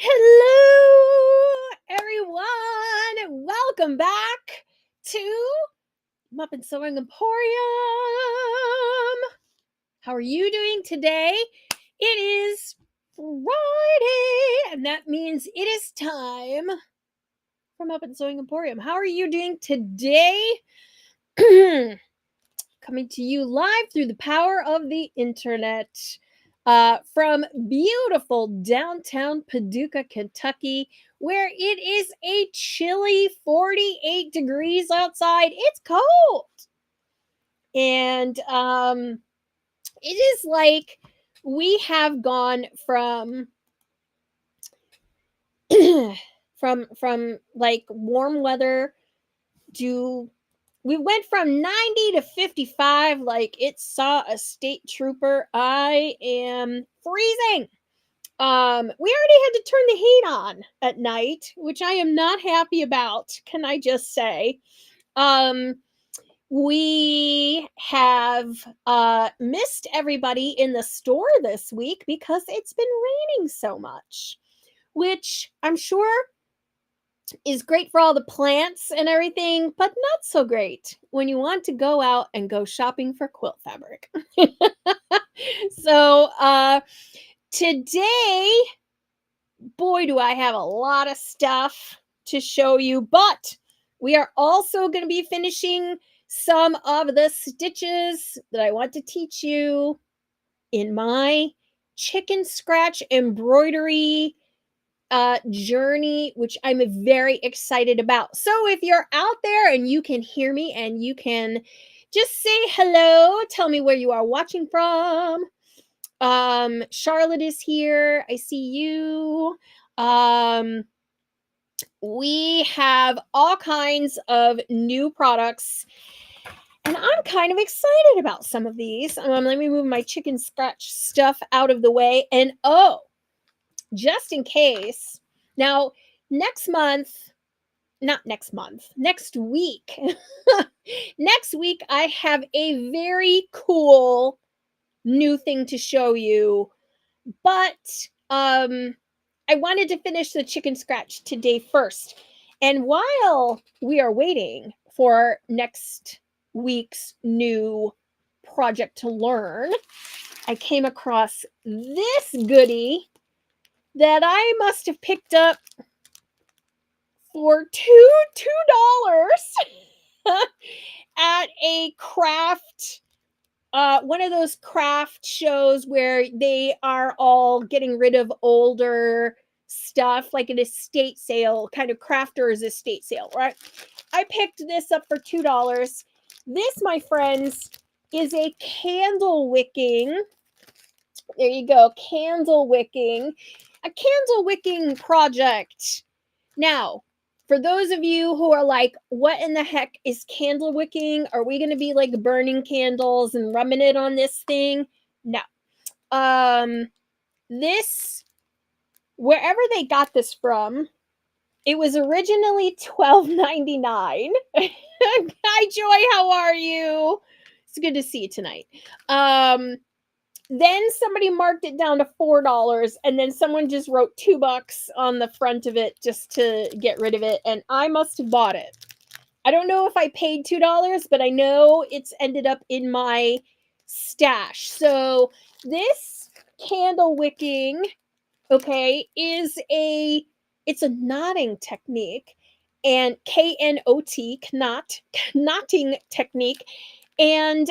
Hello, everyone. Welcome back to Muppin Sewing Emporium. How are you doing today? It is Friday, and that means it is time for Muppin Sewing Emporium. How are you doing today? Coming to you live through the power of the internet. From beautiful downtown Paducah, Kentucky, where it is a chilly 48 degrees outside. It's cold. And it is like we have gone from from like warm weather to we went from 90 to 55 like it saw a state trooper. I am freezing. We already had to turn the heat on at night, which I am not happy about, can I just say. Um, we have missed everybody in the store this week because it's been raining so much, which I'm sure is great for all the plants and everything, but not so great when you want to go out and go shopping for quilt fabric. So, today, boy, do I have a lot of stuff to show you, but we are also going to be finishing some of the stitches that I want to teach you in my Chicken Scratch Embroidery journey, which I'm very excited about. So if you're out there and you can hear me and you can just say hello, tell me where you are watching from. Charlotte is here. I see you. We have all kinds of new products, and I'm kind of excited about some of these. Let me move my Chicken Scratch stuff out of the way. And just in case, now next week, next week, I have a very cool new thing to show you, but I wanted to finish the Chicken Scratch today first. And while we are waiting for next week's new project to learn, I came across this goodie that I must have picked up for $2 at a craft, one of those craft shows where they are all getting rid of older stuff, like an estate sale, kind of crafters estate sale, right? I picked this up for $2. This, my friends, is a candle wicking. There you go, candle wicking. A candle wicking project. Now, for those of you who are like, what in the heck is candle wicking? Are we going to be like burning candles and rubbing it on this thing? No. This, wherever they got this from, it was originally $12.99. Hi, Joy. How are you? It's good to see you tonight. Then somebody marked it down to $4, and then someone just wrote $2 on the front of it just to get rid of it, and I must have bought it. I don't know if I paid $2, but I know it's ended up in my stash. So this candle wicking, okay, it's a knotting technique, and K-N-O-T, knotting technique, and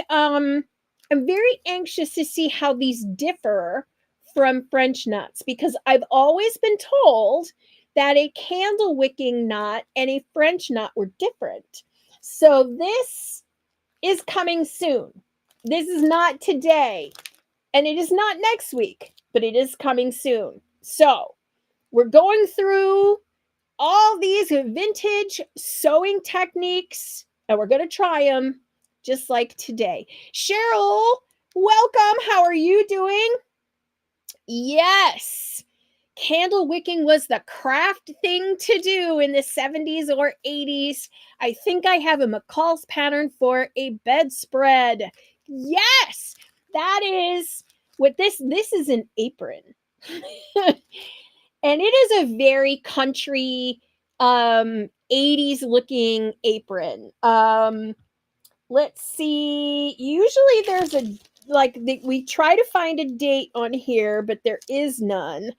I'm very anxious to see how these differ from French knots, because I've always been told that a candle wicking knot and a French knot were different. So this is coming soon. This is not today, and it is not next week, but it is coming soon. So we're going through all these vintage sewing techniques, and we're going to try them just like today. Cheryl, welcome. How are you doing? Yes. Candle wicking was the craft thing to do in the 70s or 80s. I think I have a McCall's pattern for a bedspread. Yes, that is what this is, an apron. And it is a very country 80s looking apron. Let's see. Usually there's we try to find a date on here, but there is none.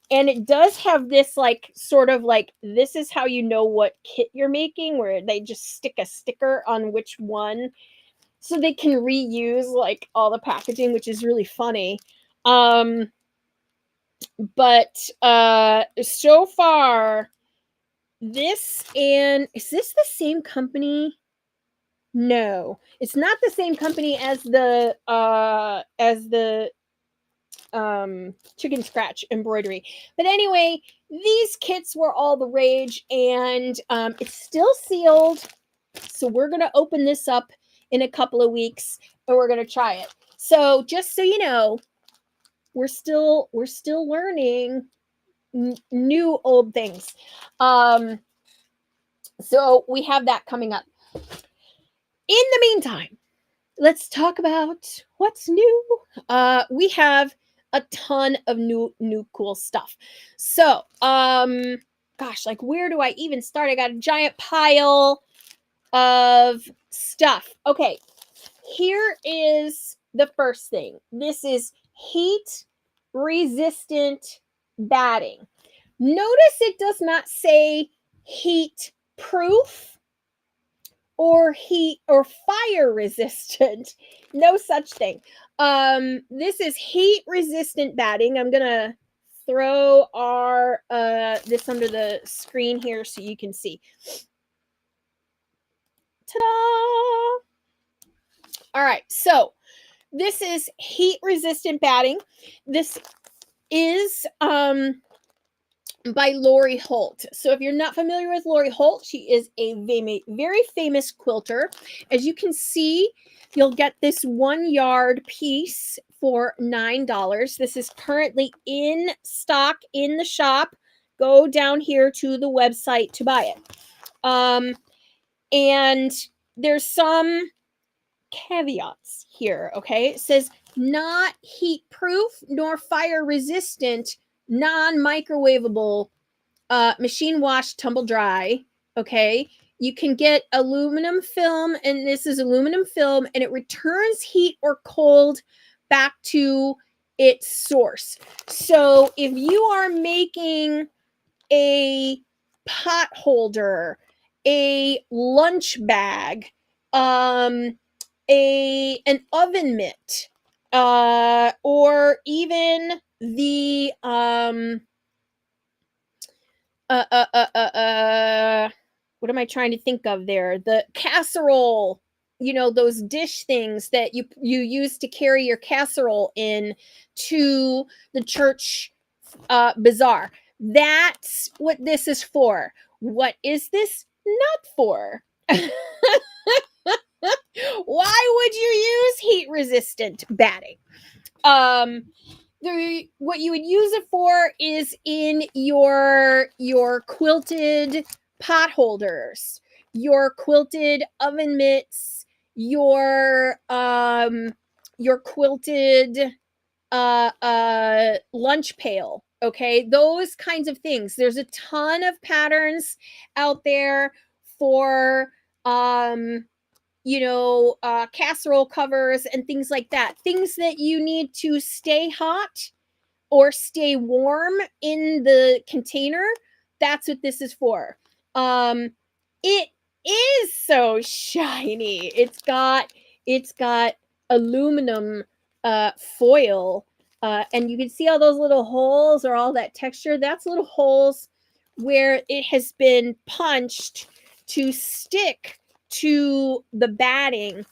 And it does have this like sort of like this is how you know what kit you're making, where they just stick a sticker on which one so they can reuse like all the packaging, which is really funny. But so far this, and is this the same company? No, it's not the same company as the Chicken Scratch Embroidery. But anyway, these kits were all the rage, and it's still sealed. So we're gonna open this up in a couple of weeks, and we're gonna try it. So just so you know, we're still learning new old things. So we have that coming up. In the meantime, let's talk about what's new. We have a ton of new cool stuff. So, gosh, like where do I even start? I got a giant pile of stuff. Okay, here is the first thing. This is heat resistant batting. Notice it does not say heat proof or heat or fire resistant. No such thing. This is heat resistant batting. I'm gonna throw our this under the screen here so you can see. Ta-da! All right, so this is heat resistant batting. This is by Lori Holt. So if you're not familiar with Lori Holt, she is a very famous quilter. As you can see, you'll get this 1 yard piece for $9. This is currently in stock in the shop. Go down here to the website to buy it. And there's some caveats here, okay? It says not heat proof nor fire resistant, non-microwavable, machine wash, tumble dry. Okay, you can get aluminum film, and this is aluminum film, and it returns heat or cold back to its source. So if you are making a pot holder, a lunch bag, an oven mitt, or even the what am I trying to think of there? The casserole, you know, those dish things that you use to carry your casserole in to the church bazaar. That's what this is for. What is this not for? Why would you use heat resistant batting? What you would use it for is in your quilted pot holders, your quilted oven mitts, your quilted lunch pail. Okay, those kinds of things. There's a ton of patterns out there for casserole covers and things like that. Things that you need to stay hot or stay warm in the container. That's what this is for. It is so shiny. It's got aluminum foil, and you can see all those little holes or all that texture. That's little holes where it has been punched to stick to the batting.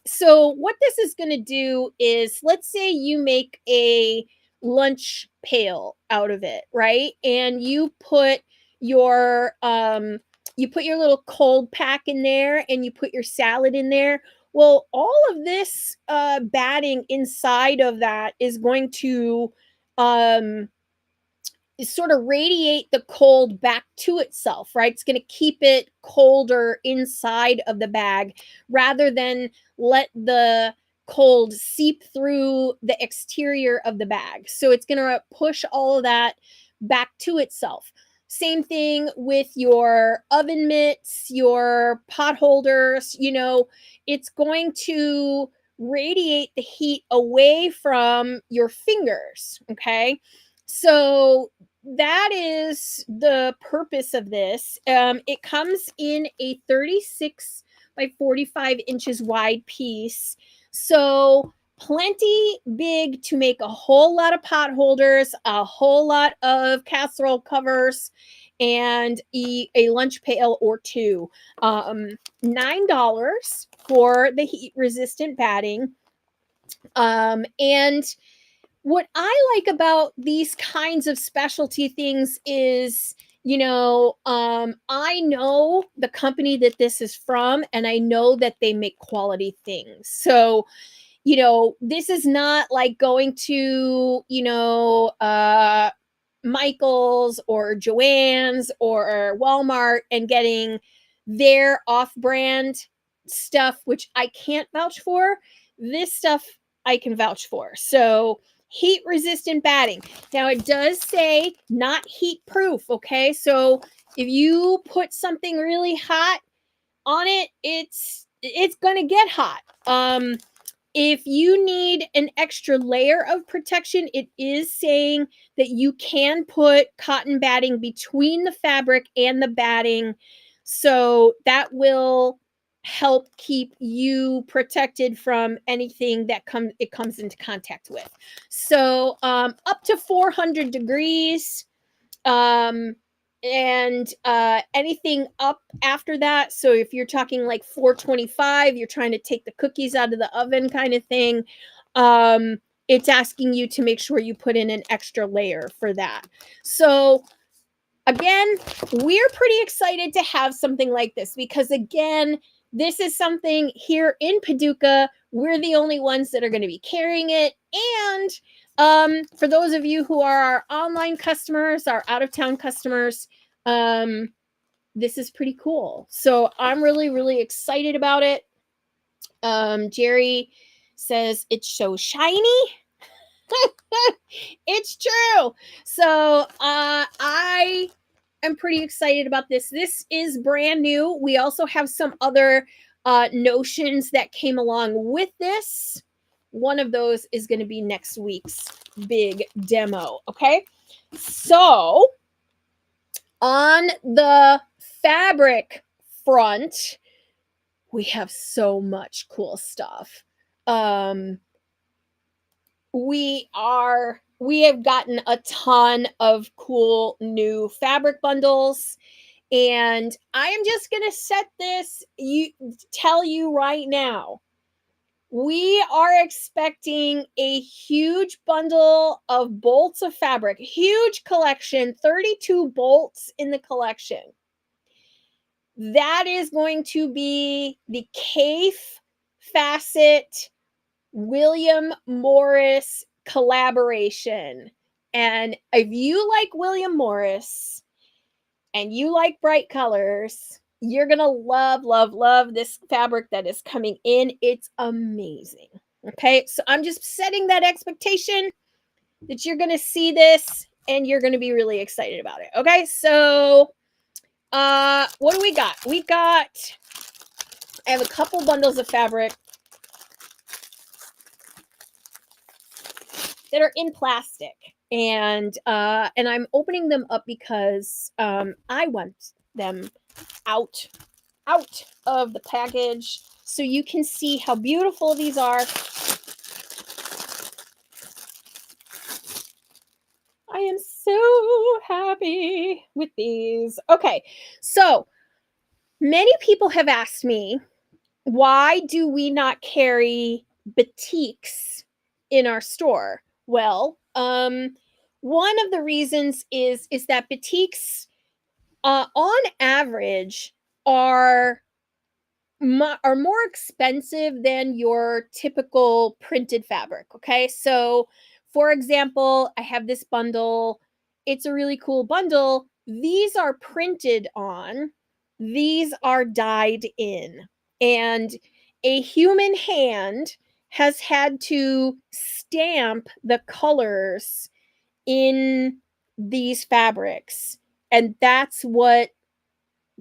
So what this is going to do is, let's say you make a lunch pail out of it, right? And you put your little cold pack in there, and you put your salad in there. Well, all of this batting inside of that is going to sort of radiate the cold back to itself, right? It's going to keep it colder inside of the bag rather than let the cold seep through the exterior of the bag. So it's going to push all of that back to itself. Same thing with your oven mitts, your pot holders, it's going to radiate the heat away from your fingers. Okay. So that is the purpose of this. It comes in a 36 by 45 inches wide piece. So plenty big to make a whole lot of pot holders, a whole lot of casserole covers, and a lunch pail or two. $9 for the heat resistant batting. And what I like about these kinds of specialty things is, I know the company that this is from, and I know that they make quality things. So, this is not like going to, Michael's or Joann's or Walmart and getting their off-brand stuff, which I can't vouch for. This stuff I can vouch for. So heat resistant batting. Now it does say not heat proof. Okay. So if you put something really hot on it, it's going to get hot. If you need an extra layer of protection, it is saying that you can put cotton batting between the fabric and the batting. So that will help keep you protected from anything that it comes into contact with. So up to 400 degrees. And anything up after that, so if you're talking like 425, you're trying to take the cookies out of the oven kind of thing, it's asking you to make sure you put in an extra layer for that. So again, we're pretty excited to have something like this because, again, this is something here in Paducah. We're the only ones that are going to be carrying it. And for those of you who are our online customers, our out-of-town customers, this is pretty cool. So I'm really, really excited about it. Jerry says it's so shiny. It's true. So I am pretty excited about this. This is brand new. We also have some other notions that came along with this. One of those is going to be next week's big demo. Okay. So on the fabric front, we have so much cool stuff. We have gotten a ton of cool new fabric bundles, and I am just going to tell you right now, we are expecting a huge bundle of bolts of fabric, huge collection, 32 bolts in the collection. That is going to be the Cafe Facet William Morris collaboration. And if you like William Morris and you like bright colors, you're going to love this fabric that is coming in. It's amazing. Okay. So I'm just setting that expectation that you're going to see this and you're going to be really excited about it. Okay. So, what do we got? I have a couple bundles of fabric that are in plastic, and I'm opening them up because I want them out of the package so you can see how beautiful these are. I am so happy with these. Okay, so many people have asked me, why do we not carry batiks in our store? Well, one of the reasons is that batiks, on average, are more expensive than your typical printed fabric. Okay, so for example, I have this bundle. It's a really cool bundle. These are printed on. These are dyed in, and a human hand has had to stamp the colors in these fabrics, and that's what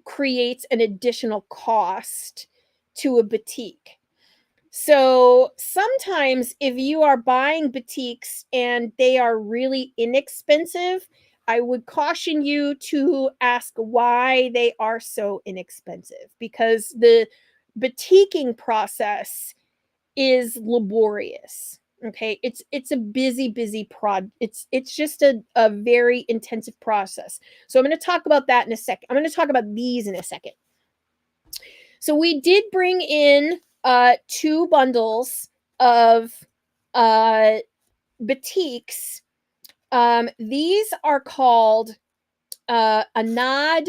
creates an additional cost to a batik. So sometimes if you are buying batiks and they are really inexpensive, I would caution you to ask why they are so inexpensive, because the batiking process is laborious. Okay, it's a busy prod. It's just a very intensive process. So I'm going to talk about that in a second. I'm going to talk about these in a second. So we did bring in two bundles of uh batiks. These are called a nod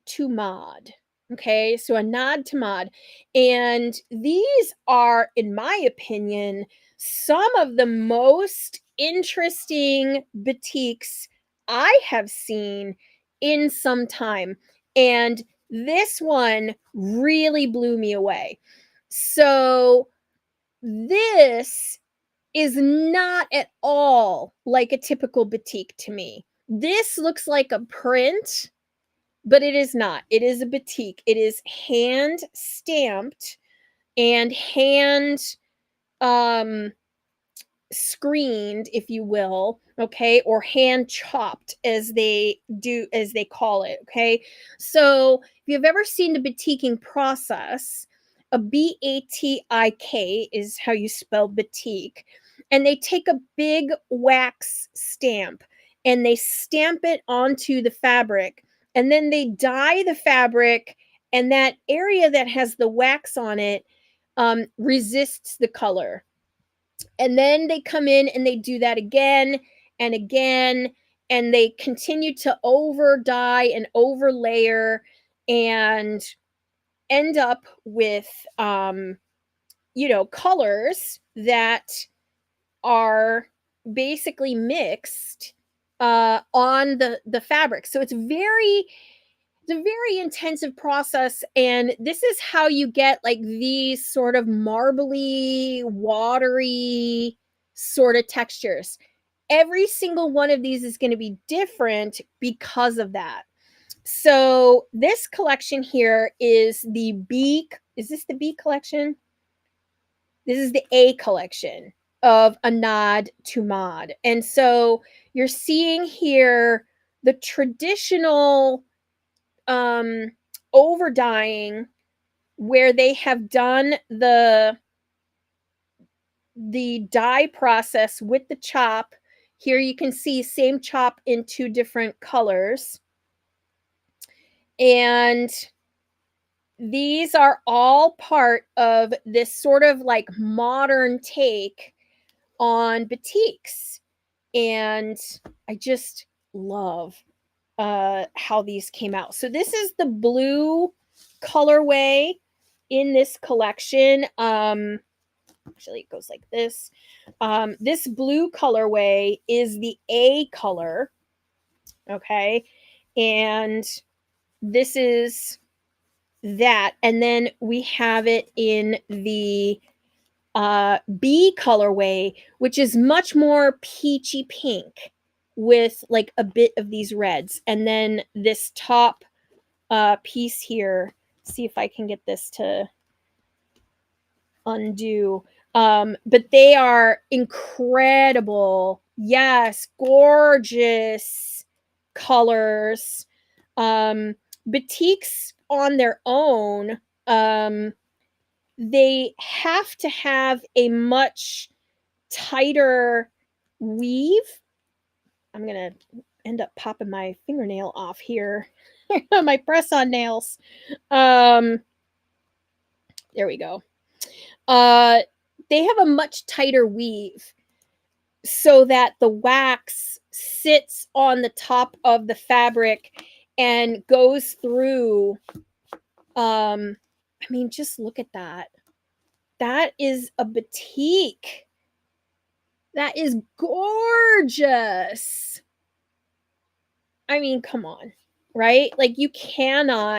to mod. Okay, so a nod to mod. And these are, in my opinion, some of the most interesting batiks I have seen in some time. And this one really blew me away. So, this is not at all like a typical batik to me. This looks like a print, but it is not. It is a batik. It is hand stamped and hand um screened, if you will, okay, or hand chopped, as they call it, okay. So if you've ever seen the batiking process, a batik is how you spell batik, and they take a big wax stamp and they stamp it onto the fabric, and then they dye the fabric, and that area that has the wax on it resists the color, and then they come in and they do that again and again, and they continue to over dye and over layer and end up with colors that are basically mixed on the fabric. So it's a very intensive process, and this is how you get like these sort of marbly, watery sort of textures. Every single one of these is going to be different because of that. So this collection here is the B. Is this the B collection? This is the A collection of a nod to mod. And so you're seeing here the traditional um over dyeing, where they have done the dye process with the chop. Here you can see same chop in two different colors, and these are all part of this sort of like modern take on batiks, and I just love how these came out. So this is the blue colorway in this collection. Actually it goes like this. This blue colorway is the A color, okay? And this is that, and then we have it in the B colorway, which is much more peachy pink with like a bit of these reds. And then this top piece here, see if I can get this to undo. But they are incredible. Yes, gorgeous colors. Batiks on their own, they have to have a much tighter weave. I'm gonna end up popping my fingernail off here. My press-on nails. There we go. They have a much tighter weave so that the wax sits on the top of the fabric and goes through. I mean, just look at that. That is a batik. That is gorgeous. I mean, come on, right? Like, you cannot